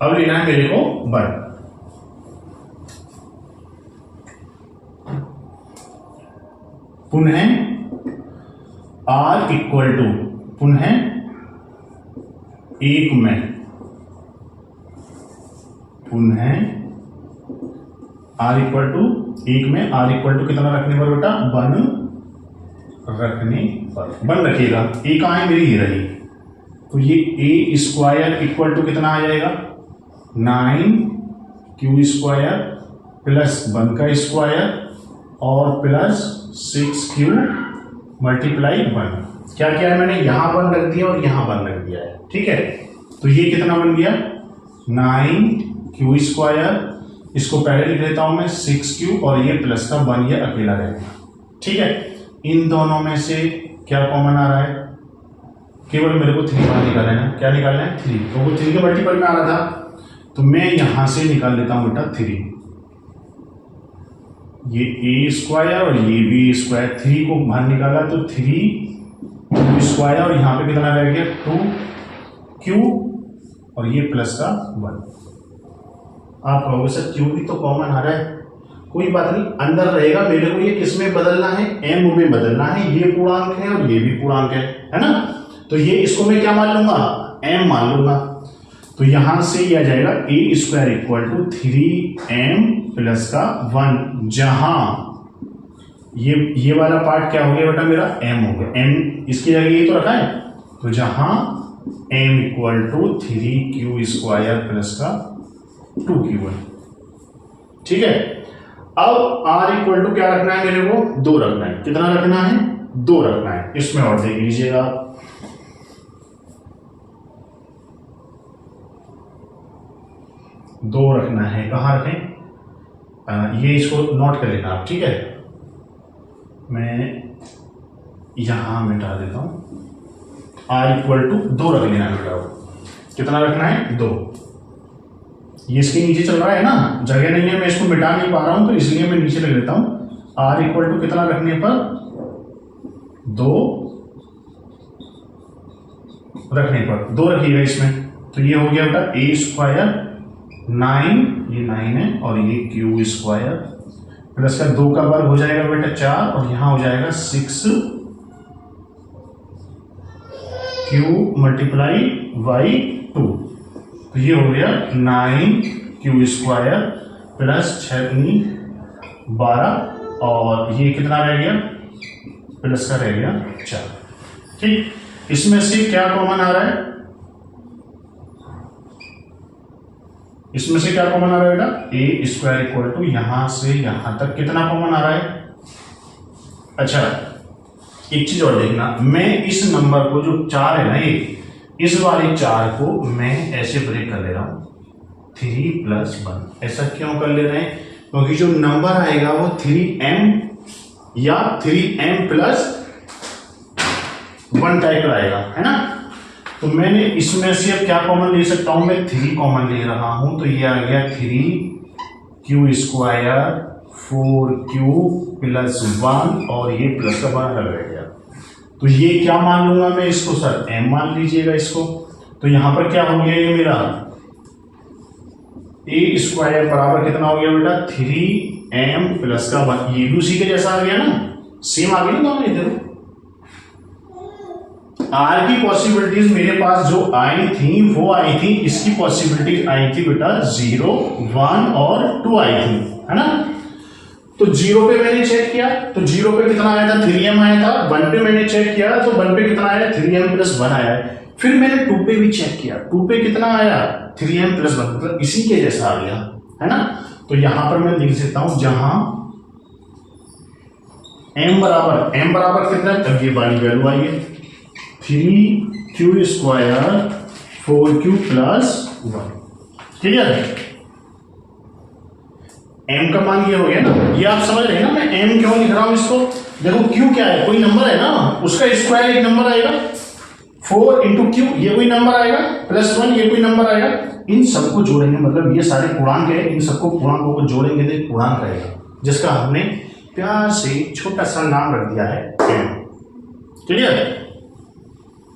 A: अब लेना है मेरे को 1, पुनः r इक्वल टू, पुनः 1 में, पुनः r इक्वल टू 1 में, r इक्वल टू कितना रखने पर बेटा 1 रखने पर, 1 रखिएगा। a कहाँ है मेरी, ये रही, तो ये a स्क्वायर इक्वल टू कितना आ जाएगा 9q स्क्वायर प्लस 1 का स्क्वायर और प्लस 6q मल्टीप्लाई 1। क्या किया है मैंने, यहां 1 रख दिया और यहां 1 रख दिया है। ठीक है, तो ये कितना बन गया 9q स्क्वायर, इसको पहले लिख लेता हूं मैं 6q, और ये प्लस का 1 ये अकेला रहेगा। ठीक है, इन दोनों में से क्या कॉमन आ रहा है, केवल मेरे को 3 बार निकालना है। क्या निकालना है 3, तो वो 3 के मल्टीपल में आ रहा था, तो मैं यहां से निकाल लेता हूं बेटा 3, ये a स्क्वायर और ये b स्क्वायर, 3 को बाहर निकाला तो 3q स्क्वायर, और यहां पे कितना रह गया 2q, और ये प्लस का 1। आप कहोगे सर q भी तो कॉमन आ रहा है, कोई बात नहीं, अंदर रहेगा। मेरे को ये किस में बदलना है, m में बदलना है। ये पूर्णांक है और ये भी पूर्णांक है ना, तो ये इसको मैं क्या मान लूंगा m मान लूंगा। तो यहां से ये आ जाएगा a square equal to 3m plus का 1, जहां ये वाला पार्ट क्या हो गया बेटा मेरा m हो गया, m इसकी जगह ये तो रखा है, तो जहां m equal to 3q square plus का 2q। ठीक है, अब r इक्वल टू क्या रखना है मेरे को 2 रखना है। कितना रखना है 2 रखना है। इसमें और देख लीजिएगा, 2 रखना है। कहाँ रखें? ये इसको नोट कर लेना आप, ठीक है। मैं यहां मिटा देता हूं। r=2 रख लेना बेटा। कितना रखना है? 2। ये इसके नीचे चल रहा है ना, जगह नहीं है, मैं इसको मिटा नहीं पा रहा हूं, तो इसलिए मैं नीचे लग लेता हूं। r= कितना रखने पर? 2 रखने पर 2 रखिएगा इसमें, तो ये हो गया बेटा a² 9, ये 9 है, और ये q² प्लस का 2 का वर्ग हो जाएगा बेटा 4, और यहां हो जाएगा 6q × 2, तो ये हो गया 9q² प्लस 6 12, और ये कितना रह गया? प्लस का रह गया 4। ठीक, इसमें से क्या कॉमन आ रहा है? इसमें से क्या कॉमन आ रहा है बेटा? a² यहां से यहां तक कितना कॉमन आ रहा है? अच्छा, एक चीज और देखना, मैं इस नंबर को जो 4 है ना, ये इस वाले 4 को मैं ऐसे ब्रेक कर ले रहा हूं 3 + 1। ऐसा क्यों कर ले रहे हैं? क्योंकि जो नंबर आएगा वो 3m या 3m + 1 टाइप का आएगा, है ना। तो मैंने इसमें से अब क्या कॉमन ले सकता हूं? मैं 3 कॉमन ले रहा हूं, तो ये आ गया 3q² 4q + 1, और ये प्लस का 1 रह गया। तो ये क्या मान लूंगा मैं इसको? सर m मान लीजिएगा इसको। तो यहां पर क्या हो गया? ये मेरा a² बराबर कितना हो गया बेटा? 3m + का 1। ये भी उसी के जैसा आ गया ना, सेम आ गया ना दोनों। इधर r की पॉसिबिलिटीज मेरे पास जो आई थी वो आई थी, इसकी पॉसिबिलिटीज आई थी बेटा 0 1 और 2 आई थी, है ना। तो 0 पे मैंने चेक किया, तो 0 पे कितना आया था? 3m आया था। 1 पे मैंने चेक किया, तो 1 पे कितना आया? 3m + 1 आया। फिर मैंने 2 पे भी चेक किया, 2 पे कितना आया? 3m + 1, मतलब इसी के जैसा आ गया, है ना। तो यहां पर मैं लिख सकता हूं, जहां m बराबर कितना है? तब ये वाली वैल्यू आई है 3q² 4q + 1। ठीक है, m का मान ये हो गया ना। ये आप समझ रहे हैं ना मैं m क्यों लिख रहा हूं इसको? देखो q क्या है? कोई नंबर है ना, उसका स्क्वायर एक नंबर आएगा, 4 × q ये कोई नंबर आएगा, +1 ये कोई नंबर आएगा। इन सबको जोड़ेंगे, मतलब ये सारे पूर्णांक है, इन सबको पूर्णांकों को जोड़ेंगे तो एक पूर्णांक रहेगा, जिसका हमने प्यार से छोटा सा नाम रख दिया है m। क्लियर?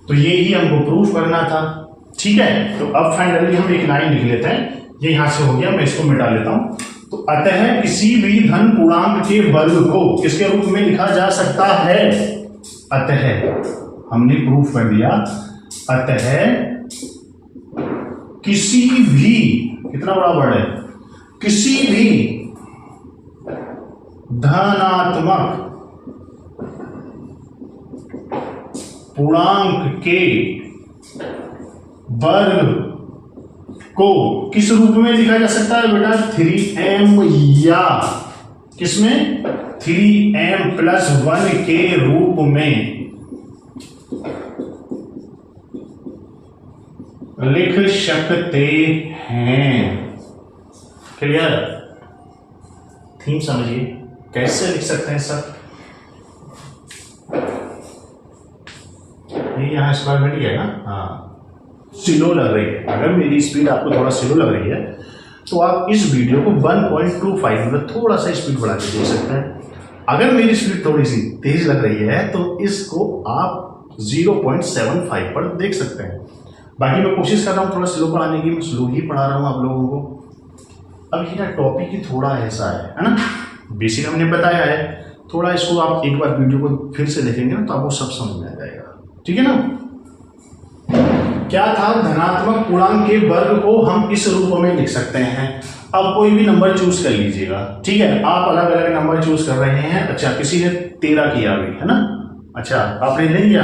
A: तो ये ही हमको प्रूफ करना था। ठीक है, तो अब फाइनली हम एक लाइन लिख लेते हैं। ये यहां से हो गया, मैं इसको मिटा लेता हूं। तो अतः किसी भी धन पूर्णांक के वर्ग को किसके रूप में लिखा जा सकता है? अतः हमने प्रूफ कर दिया, अतः किसी भी, कितना बड़ा वर्ड है, किसी भी धनात्मक पूर्णांक के वर्ग को किस रूप में लिखा जा सकता है बेटा? 3m या किसमें? 3m + 1 के रूप में लिख सकते हैं। क्लियर? थीम समझिए, कैसे लिख सकते हैं सर? ये यहाँ स्क्वायर मिल गया ना। हाँ, स्लो लग रही है, अगर मेरी स्पीड आपको थोड़ा स्लो लग रही है तो आप इस वीडियो को 1.25 मतलब थोड़ा सा स्पीड बढ़ा के देख सकते हैं। अगर मेरी स्पीड थोड़ी सी तेज लग रही है तो इसको आप 0.75 पर देख सकते हैं। बाकी मैं कोशिश कर रहा हूँ थोड़ा स्लो पढ़ाने की, मैं स्लो ही पढ़ा रहा हूँ आप लोगों को। अब ये ना टॉपिक ही थोड़ा ऐसा है ना, बेसिक हमने बताया है, थोड़ा इसको आप एक बार वीडियो को फिर से देखेंगे ना तो आपको सब समझ में आ जाएगा। ठीक है ना। क्या था? धनात्मक पूर्णांक के वर्ग को हम इस रूप में लिख सकते हैं। अब कोई भी नंबर चूज कर लीजिएगा, ठीक है। आप अलग अलग नंबर चूज कर रहे हैं। अच्छा, किसी ने 13 किया अभी, है ना। अच्छा, आपने नहीं किया?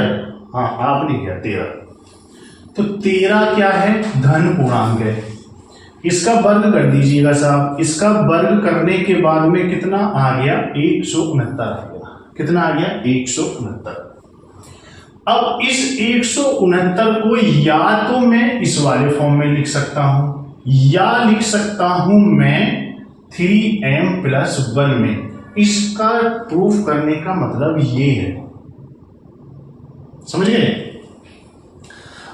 A: हाँ, आपने किया 13। तो 13 क्या है? धन पूर्णांक है। इसका वर्ग कर दीजिएगा साहब। इसका वर्ग करने के बाद में कितना आ गया? 169 आ गया। कितना आ गया? 169। अब इस 169 को या तो मैं इस वाले फॉर्म में लिख सकता हूं, या लिख सकता हूं मैं 3m+1 में। इसका प्रूफ करने का मतलब ये है, समझ गए।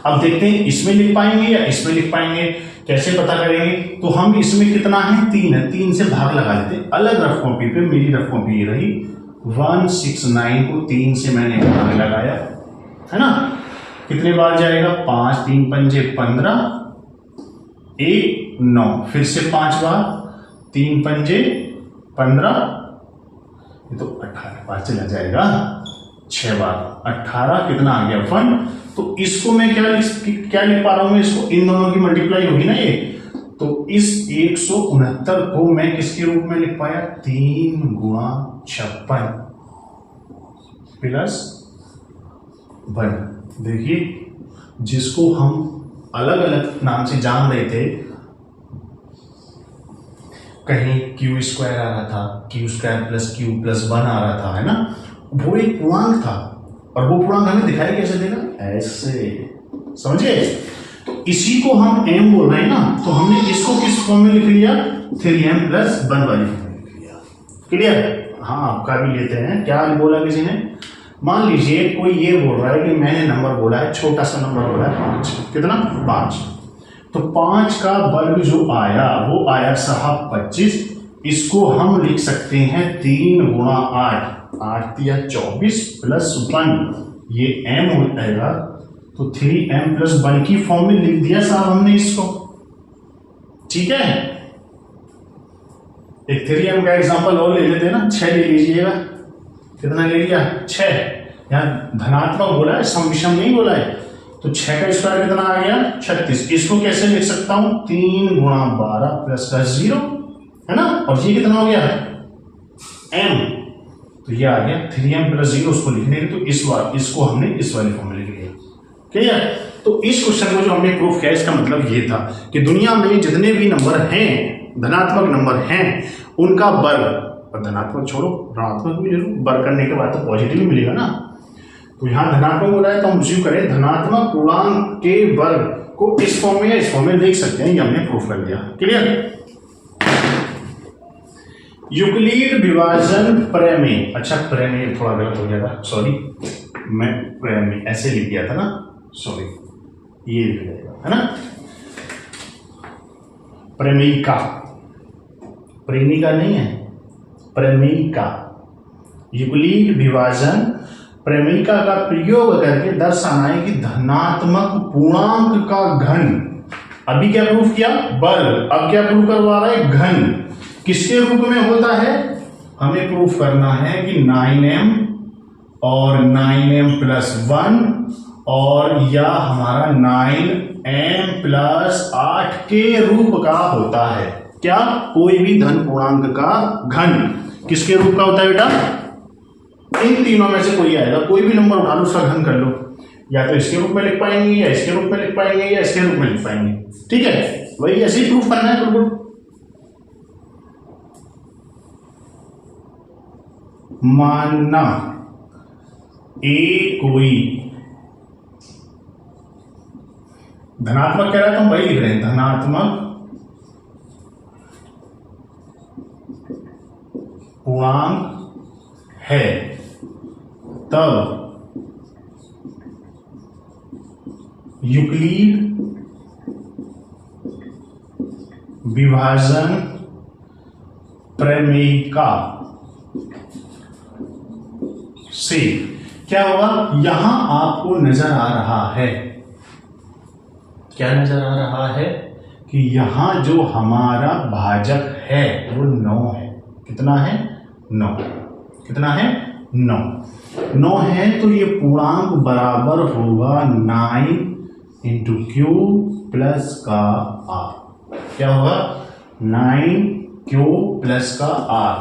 A: अब देखते हैं इसमें लिख पाएंगे या इसमें लिख पाएंगे, कैसे पता करेंगे। तो हम इसमें कितना है, 3 है, 3 से भाग लगा लेते हैं। अलग रफ कॉपी पे, मेरी रफ कॉपी ये रही, 169 को 3 से मैंने भाग लगाया, है ना। कितने बार जाएगा, 5, 3 पंजे 15, 1 9, फिर से 5 बार, 3 पंजे 15, ये तो 18 बार चला जाएगा, 6 बार, 18 कितना आ गया 1। तो इसको मैं क्या लिख पा रहा हूं, इसको इन दोनों की मल्टीप्लाई होगी ना ये, तो इस 169 को मैं किसके रूप में लिख पाया, 3 गुणा 56 प्लस 1। देखिए, जिसको हम अलग अलग नाम से जान रहे थे, कहीं q² आ रहा था, q²+q+1 आ रहा था, है ना, वो एक पूर्णांक था। और वो पूर्णांक हमें दिखाई कैसे देगा, ऐसे, समझे। तो इसी को हम m बोल रहे हैं ना, तो हमने इसको किस फॉर्म में लिख लिया, 3m+1 वाली फॉर्म में लिख लिया। क्लियर। हाँ, आपका भी लेते हैं। क्या बोला किसी ने, मान लीजिए कोई ये बोल रहा है कि मैंने नंबर बोला है, छोटा सा नंबर बोला है 5, कितना, 5। तो 5 का वर्ग जो आया वो आया साहब 25। इसको हम लिख सकते हैं 3 गुणा 8, 8 या 24 प्लस 1, ये m हो जाएगा। तो 3m+1 की फॉर्म में लिख दिया साहब हमने इसको, ठीक है। एक 3m का एग्जांपल और ले लेते हैं ना, 6 ले लीजिएगा। कितना ले लिया, 6। यहाँ धनात्मक बोला है, सम विषम नहीं बोला है। तो 6 का स्क्वायर कितना आ गया, 36। इसको कैसे लिख सकता हूं, 3 गुणा 12 प्लस का 0, है ना। और ये कितना हो गया, m, तो ये आ गया 3m+0। उसको लिखने के, तो इस बार इसको हमने इस वाली फॉर्म में लिख लिया। ठीक है। तो इस क्वेश्चन को जो हमने प्रूफ किया, इसका मतलब ये था कि दुनिया में जितने भी नंबर हैं, धनात्मक नंबर हैं, उनका वर्ग, और धनात्मक छोड़ो, ऋणात्मक भी ले लो, वर्ग करने के बाद तो पॉजिटिव ही मिलेगा ना। तो यहाँ धनात्मक हो रहा है, तो हम ज्यूम करें धनात्मक पूर्णांक के वर्ग को इस फॉर्म में या इस फॉर्म में देख सकते हैं। ये हमने प्रूफ कर दिया। क्लियर। यूक्लिड विभाजन प्रमेय, अच्छा प्रमेय थोड़ा गलत हो गया था, सॉरी, मैं प्रमेय ऐसे लिख दिया था ना, सॉरी, ये लिख जाएगा, है ना। प्रमेयिका, प्रेमिका नहीं है, प्रमेयिका। यूक्लिड विभाजन प्रमेयिका का प्रयोग करके दर्शाना है कि धनात्मक पूर्णांक का घन, अभी क्या प्रूफ किया, वर्ग, अब क्या प्रूफ करवा रहा है, घन, किसके रूप में होता है। हमें प्रूफ करना है कि 9m और 9m+1 और या हमारा 9m+8 के रूप का होता है। क्या, कोई भी धन पूर्णांक का घन किसके रूप का होता है बेटा, इन तीनों में से कोई आएगा, कोई भी नंबर उठा लो, उसका घन कर लो, या तो इसके रूप में लिख पाएंगे, या इसके रूप में लिख पाएंगे, या इसके रूप में लिख पाएंगे। ठीक है, वही ऐसे ही प्रूफ करना है बिल्कुल। मानना ए कोई धनात्मक कह रहा है, तो हम वही लिख रहे हैं, धनात्मक पूर्णांक है, तब यूक्लिड विभाजन प्रमेयिका से क्या होगा, यहां आपको नजर आ रहा है, क्या नजर आ रहा है कि यहां जो हमारा भाजक है वो 9 है। कितना है, 9। कितना है, 9 है। तो ये पूर्णांक बराबर होगा 9 × Q प्लस का R। क्या होगा, 9Q प्लस का R।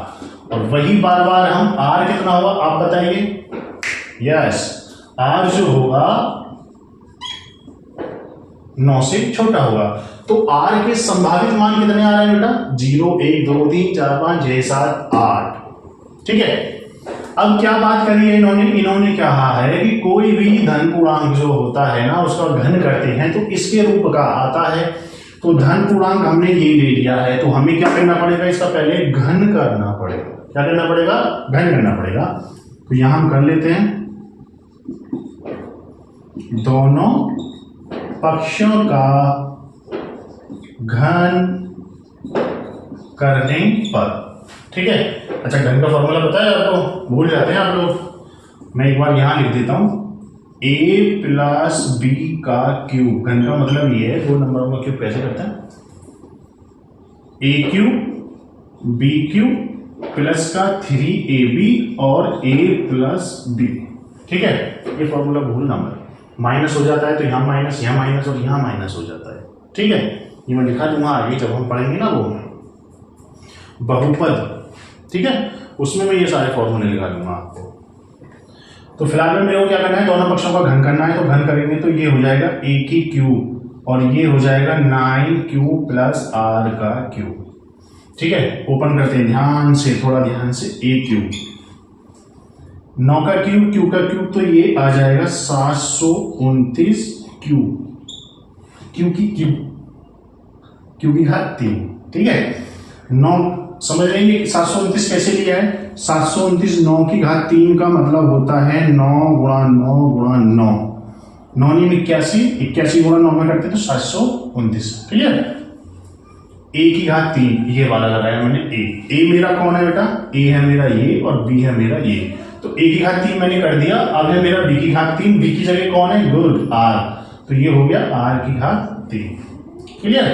A: और वही बार बार हम R कितना होगा आप बताइए, यस, R जो होगा 9 से छोटा होगा। तो R के संभावित मान कितने आ रहे हैं बेटा, 0 1 2 3 4 5 6 7 8। ठीक है। अब क्या बात करी है इन्होंने कहा है कि कोई भी धन पूर्णांक जो होता है ना, उसका घन करते हैं तो इसके रूप का आता है। तो तो धन पूर्णांक हमने ये ले लिया है, तो हमें क्या करना पड़ेगा, इसका पहले घन करना पड़ेगा। क्या करना पड़ेगा, घन करना पड़ेगा। तो यहां हम कर लेते हैं, दोनों पक्षों का घन करने पर। ठीक है, अच्छा घन का फॉर्मूला पता है आपको, भूल जाते हैं आप लोग। मैं एक बार यहां लिख देता हूं, a प्लस बी का क्यूब। घन का मतलब ये है, दो नंबरों का क्यूब कैसे करते हैं, a cube b cube plus का 3ab और a प्लस b। ठीक है, ये फॉर्मूला भूलना मत, माइनस हो जाता है तो यहाँ माइनस, यहाँ माइनस और यहाँ माइनस हो जाता है। ठीक है, ये मैं लिखा दूंगा आगे जब हम पढ़ेंगे ना वो बहुपद। ठीक है, उसमें मैं ये सारे फॉर्मूले लिखा दूंगा आपको। तो फिलहाल में मेरे को क्या करना है, दोनों पक्षों का घन करना है। तो घन करेंगे तो ये हो जाएगा a की क्यूब और ये हो जाएगा 9q प्लस r का क्यूब। ठीक है, ओपन करते हैं ध्यान से, थोड़ा ध्यान से, a क्यूब 9 का क्यूब, q का क्यूब, तो ये आ जाएगा 729 क्यूब, q की घात 3। ठीक है, 9 समझ लेंगे 729 कैसे लिया है, 729 9 की घात 3 का मतलब होता है 9 गुणा 9 गुणा 9, 9 × 81, 81 गुणा 9 में करते तो 729। ठीक है, a की घात 3 ये वाला लगाया मैंने, a मेरा कौन है बेटा, a है मेरा ये और b है मेरा ये। तो a की घात 3 मैंने कर दिया, अब है मेरा b की घात 3, b की जगह कौन है, गुड r, तो ये हो गया r की घात 3। क्लियर,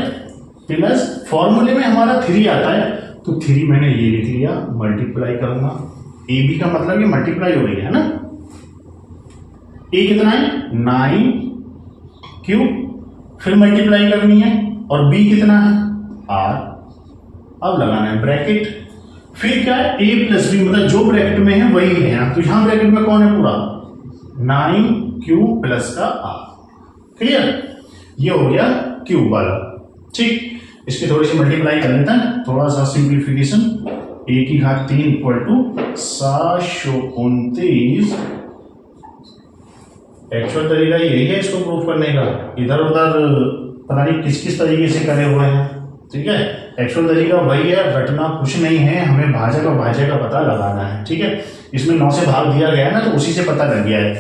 A: प्लस फॉर्मूले में हमारा 3 आता है, तो 3 मैंने ये लिख लिया, मल्टीप्लाई करूंगा, ए बी का मतलब ये मल्टीप्लाई हो रही है ना, ए कितना है 9 क्यूब, फिर मल्टीप्लाई करनी है, और बी कितना है आर, अब लगाना है ब्रैकेट, फिर क्या है ए प्लस बी, मतलब जो ब्रैकेट में है वही है, तो यहां ब्रैकेट में कौन है पूरा 9 क्यूब प्लस का आर। क्लियर, ये हो गया क्यूब वाला। ठीक, इसकी थोड़ी सी मल्टीप्लाई कर लेते हैं, थोड़ा सा सिंप्लीफिकेशन, a की घात 3 इक्वल टू 729। एक्चुअल तरीका यही है इसको प्रूफ करने का, इधर उधर पता नहीं किस किस तरीके से करे हुए हैं। ठीक है, एक्चुअल तरीका वही है, रटना कुछ नहीं है, हमें भाजक और भाज्य का पता लगाना है। ठीक है, इसमें 9 से भाग दिया गया है ना, तो उसी से पता लग गया है।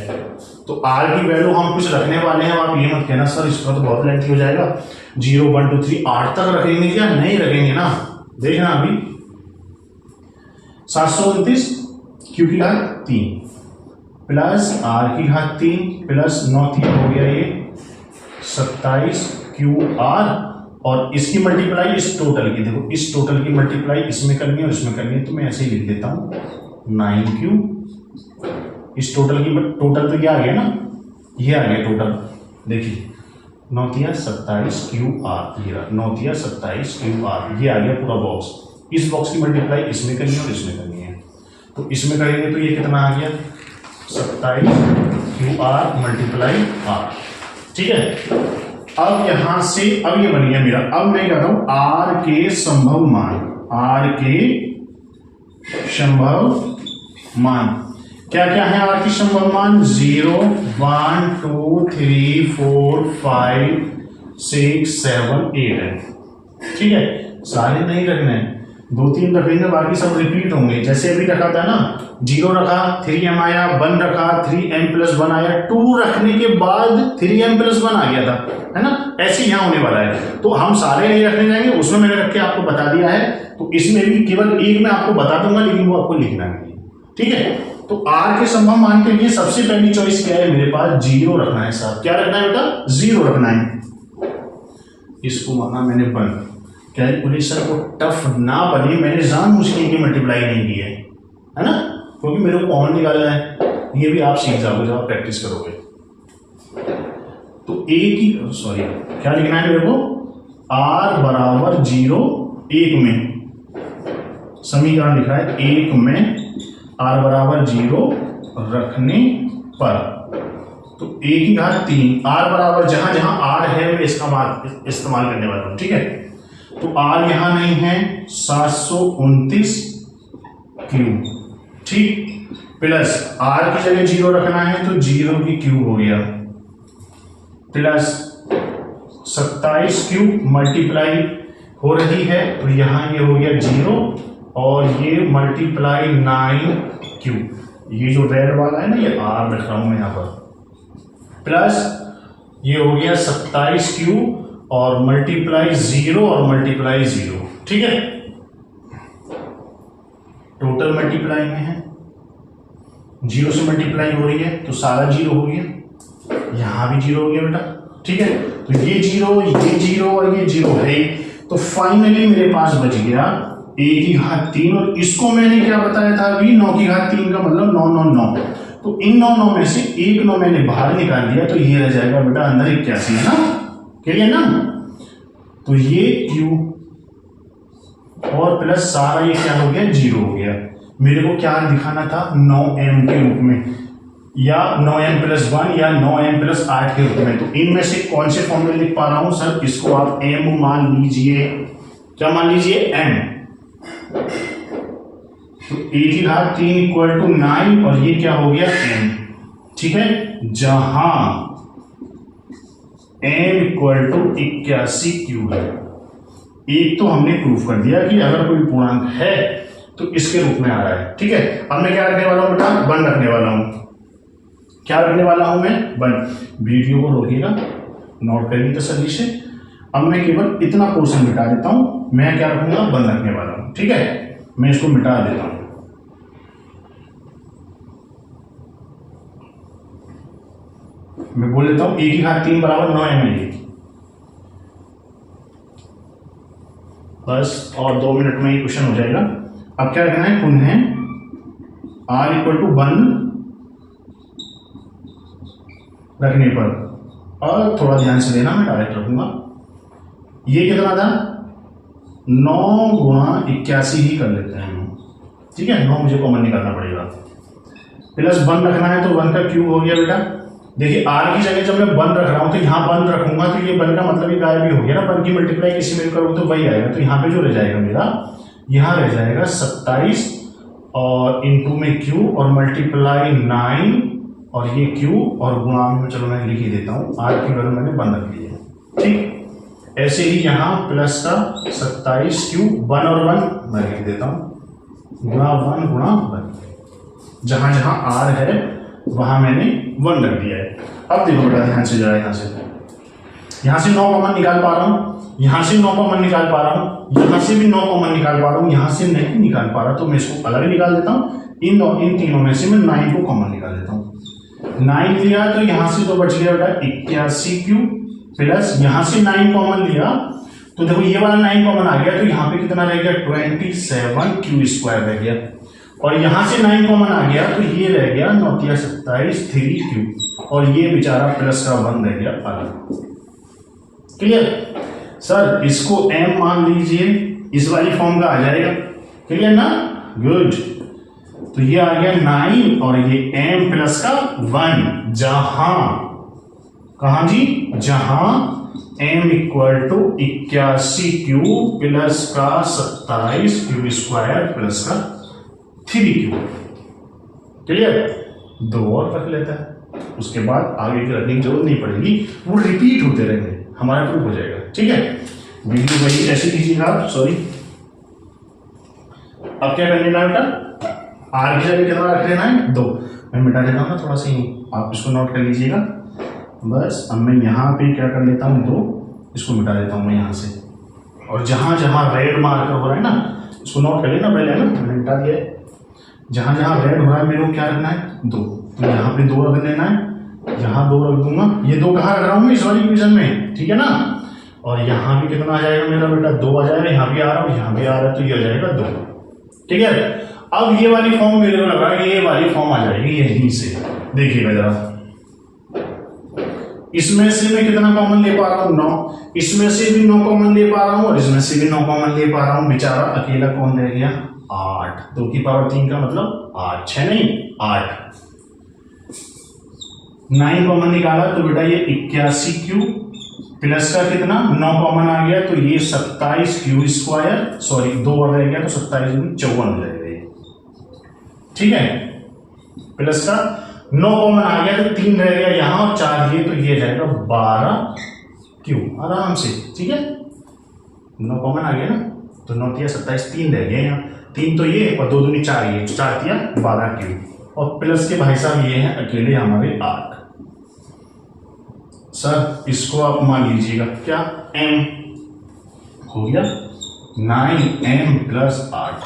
A: तो r की वैल्यू हम कुछ रखने वाले हैं, आप ये मत कहना सर इसका तो बहुत लेंथी हो जाएगा, 0 1 2 3 8 तक रखेंगे क्या, नहीं रखेंगे ना, देखना अभी 729 क्यू की घात 3 प्लस r की घात 3 प्लस 9 3 हो गया ये 27 क्यू r, और इसकी मल्टीप्लाई इस टोटल की, देखो इस टोटल की मल्टीप्लाई इसमें करनी है और इसमें करनी है, तो मैं ऐसे ही लिख देता हूं 9q, इस टोटल की टोटल तो ये आ गया ना, ये आ गया टोटल, देखिए 9 × 27 क्यू आर, ये 9 × 27 क्यू आर, ये आ गया पूरा बॉक्स। इस बॉक्स की मल्टीप्लाई इसमें करनी है और इसमें करनी है, तो इसमें करेंगे तो ये कितना आ गया 27 क्यू आर मल्टीप्लाई आर। ठीक है, अब यहां से अब ये बन गया मेरा, अब मैं कहता हूं आर के संभव मान, आर के संभव मान क्या क्या है, आर की संभव मान 0 1 2 3 4 5 6 7 8 है। ठीक है, सारे नहीं रखने हैं, 2-3 रखेंगे, बाकी सब रिपीट होंगे। जैसे अभी रखा था ना, 0 रखा 3m आया, 1 रखा 3m+1 आया, 2 रखने के बाद 3m+1 आ गया था, है ना, ऐसे यहां होने वाला है। तो हम सारे नहीं रखने जाएंगे, उसमें मैंने रख के आपको बता दिया है, तो इसमें भी केवल एक मैं आपको बता दूंगा, लेकिन वो आपको लिखना नहीं। ठीक है, तो r के संभव मान के लिए सबसे पहली चॉइस क्या है मेरे पास, 0 रखना है साहब। क्या रखना है बेटा, 0 रखना है। इसको माना मैंने बंद, कैलकुलेशन को टफ ना बने, मैंने जानबूझ के मल्टीप्लाई नहीं की है ना, क्योंकि मेरे को कॉमन निकालना है, ये भी आप सीख जाओगे जब आप प्रैक्टिस करोगे। तो a की सॉरी क्या लिखना है मेरे को, r बराबर 0 1 में, समीकरण लिखा है 1 में r बराबर 0 रखने पर, तो a की घात 3, r बराबर जहां जहां r है मैं इसका इस्तेमाल करने वाला हूं। ठीक है, तो r यहां नहीं है, 729 क्यूब, ठीक, प्लस r की जगह 0 रखना है तो 0 की क्यूब हो गया, प्लस 27 क्यू मल्टीप्लाई हो रही है, तो यहाँ ये हो गया 0 और ये मल्टीप्लाई 9 क्यू, ये जो रेड वाला है ना ये आर रख रहा हूं मैं यहाँ पर, प्लस ये हो गया 27 क्यू और मल्टीप्लाई 0 और मल्टीप्लाई 0, ठीक है, टोटल मल्टीप्लाई में है, 0 से मल्टीप्लाई हो रही है तो सारा 0 हो गया, यहां भी 0 हो गया बेटा, ठीक है। तो ये 0 और ये 0 है, तो फाइनली मेरे पास बच गया a की घात 3, और इसको मैंने क्या बताया था अभी, 9 की घात 3 का मतलब 9 9 9, तो इन 9 9 में से एक 9 मैंने बाहर निकाल दिया, तो ये रह जाएगा बेटा अंदर 81 है ना, क्लियर ना। तो ये q और प्लस सारा ये क्या हो गया 0 हो गया। मेरे को क्या दिखाना था 9m के रूप में, या 9m+1 या 9m+8 के रूप में, तो इनमें से कौन से फॉर्म में लिख पा रहा हूं सर, इसको आप m मान लीजिए, क्या मान लीजिए m, तो a की घात 3 इक्वल टू 9 और ये क्या हो गया m, ठीक है, जहां m इक्वल टू 81 क्यू है। एक तो हमने प्रूफ कर दिया कि अगर कोई पूर्णांक है तो इसके रूप में आ रहा है, ठीक है। अब मैं क्या रखने वाला हूं बेटा, 1 रखने वाला हूं, क्या रखने वाला हूं मैं 1। वीडियो को रोकिएगा, नोट करिए तसल्ली से। अब मैं केवल इतना पोर्शन मिटा देता हूं, मैं क्या रखूंगा 1 रखने वाला हूं, ठीक है, मैं इसको मिटा देता हूं। मैं बोल देता हूं a की घात 3 बराबर 9m है, बस, और 2 मिनट में ये क्वेश्चन हो जाएगा। अब क्या करना है, पुनः r इक्वल टू 1 रखने पर, और थोड़ा ध्यान से देना, मैं डायरेक्ट रखूंगा। ये कितना था 9 गुणा 81 ही कर लेते हैं हम, ठीक है, 9 मुझे कॉमन निकालना पड़ेगा, प्लस 1 रखना है तो 1 का क्यूब हो गया बेटा। देखिए r की जगह जब मैं 1 रख रहा हूं तो यहाँ 1 रखूंगा तो ये 1 का मतलब ये गायब भी हो गया ना, 1 की मल्टीप्लाई किसी में करूँ तो वही आएगा, तो यहाँ पे जो रह जाएगा मेरा, यहाँ रह जाएगा 27 और इंटू में q और मल्टीप्लाई 9 और ये q और गुणा में, चलो मैं लिख ही देता हूँ, r की वैल्यू मैंने 1 रख ली है, ठीक। ऐसे ही यहाँ प्लस का 27 q 1 और 1 मैं लिख देता हूँ, गुणा 1 गुणा 1, जहां जहां r है वहां मैंने 1 रख दिया है। अब देखो बेटा ध्यान से जरा, यहां से 9 कॉमन निकाल पा रहा हूं, यहां से 9 कॉमन निकाल पा रहा हूं, यहां से भी 9 कॉमन निकाल पा रहा हूं, यहां से नहीं निकाल पा रहा, तो मैं इसको अलग निकाल देता हूं। इन तीनों में से मैं 9 को कॉमन निकाल देता हूं। 9 लिया तो यहां से तो बच गया बेटा 81 क्यू, प्लस यहां से 9 कॉमन लिया तो देखो ये वाला 9 कॉमन आ गया, तो यहाँ पे कितना रह गया 27 क्यू स्क्वायर रह गया, और यहां से 9 कॉमन आ गया तो ये रह गया 9 × 27 3 क्यू, और ये बेचारा प्लस का 1 रह गया अलग, क्लियर। सर इसको m मान लीजिए, इस वाली फॉर्म का आ जाएगा, क्लियर ना, गुड। तो ये आ गया 9 और ये m प्लस का 1, जहां कहा जी, जहां m equal to 81 q plus का 27 क्यू स्क्वायर प्लस का 3 क्यू, क्लियर। 2 और रख लेता है, उसके बाद आगे की रखने की जरूरत नहीं पड़ेगी, वो रिपीट होते रहेंगे, हमारा प्रूफ हो जाएगा, ठीक है। वीडियो वही ऐसे कीजिएगा आप, सॉरी। अब क्या कर लेना है बेटा, आर की जगह कितना रख लेना है 2, मैं मिटा देता हूँ ना थोड़ा सा ही, आप इसको नोट कर लीजिएगा। बस अब मैं यहाँ पे क्या कर लेता हूँ 2, इसको मिटा देता हूँ मैं यहाँ से, और जहां जहां रेड मार्कर हो रहा है ना, इसको नोट कर लेना पहले, है ना, मैंने मिटा दिया है। जहां जहां रेड हो रहा है मेरे को क्या रखना है 2, तो यहाँ पे 2 रख देना है, यहाँ 2 रख दूंगा, ये 2 कहाँ रख रहा हूँ मैं, इस वाली इक्वेशन में, ठीक है ना। और यहाँ भी कितना आ जाएगा मेरा बेटा 2 आ जाएगा, यहाँ भी आ रहा है, यहाँ भी आ रहा है, तो ये आ जाएगा 2, ठीक है। अब ये वाली फॉर्म मेरे को लगा कि ये वाली फॉर्म आ जाएगी यहीं से, देखिएगा जरा, इसमें से मैं कितना कॉमन ले पा रहा हूँ 9, इसमें से भी 9 कॉमन ले पा रहा हूँ, और इसमें से भी 9 कॉमन ले पा रहा हूँ, बेचारा अकेला कौन रह गया 8, 2 की पावर 3 का मतलब 8, 6 नहीं 8, 9 कॉमन निकाला तो बेटा ये 81 क्यू प्लस का कितना 9 कॉमन आ गया, तो ये 27 क्यू स्क्वायर, सॉरी 2 और रह गया तो 27 में 54 रह गए, ठीक है। प्लस का 9 कॉमन आ गया तो 3 रह गया यहाँ, और 4 ये, तो ये जाएगा 12 क्यू, आराम से, ठीक है। 9 कॉमन आ गया ना, तो 9 तिया 27, 3 रह गए यहाँ, 3 तो ये और 2 दूनी 4 ये, 4 तिया 12 क्यू, और प्लस के भाई साहब ये हैं अकेले हमारे 8। सर इसको आप मान लीजिएगा क्या, m हो गया 9m + 8,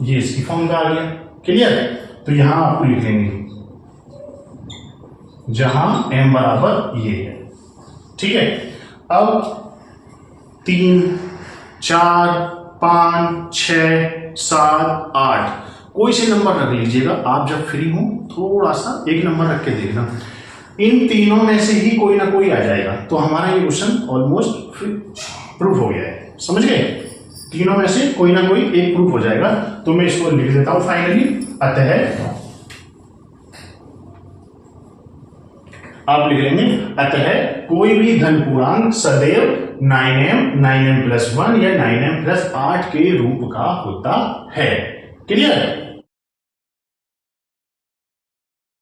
A: ये इसकी फॉर्म का आ गया, क्लियर है। तो यहां आपको लिख लेंगे जहां m बराबर ये है, ठीक है। अब 3, 4, 5, 6, 7, 8 कोई से नंबर रख लीजिएगा आप जब फ्री हो, थोड़ा सा एक नंबर रख के देखना, इन तीनों में से ही कोई ना कोई आ जाएगा, तो हमारा ये क्वेश्चन ऑलमोस्ट प्रूफ हो गया है, समझ गए। तीनों में से कोई ना कोई एक प्रूफ हो जाएगा, तो मैं इसको लिख देता हूं फाइनली। अतः आप लिख लेंगे, अतः कोई भी धन पूर्णांक सदैव 9m, 9m + 1 या 9m + 8 के रूप का होता है, क्लियर है।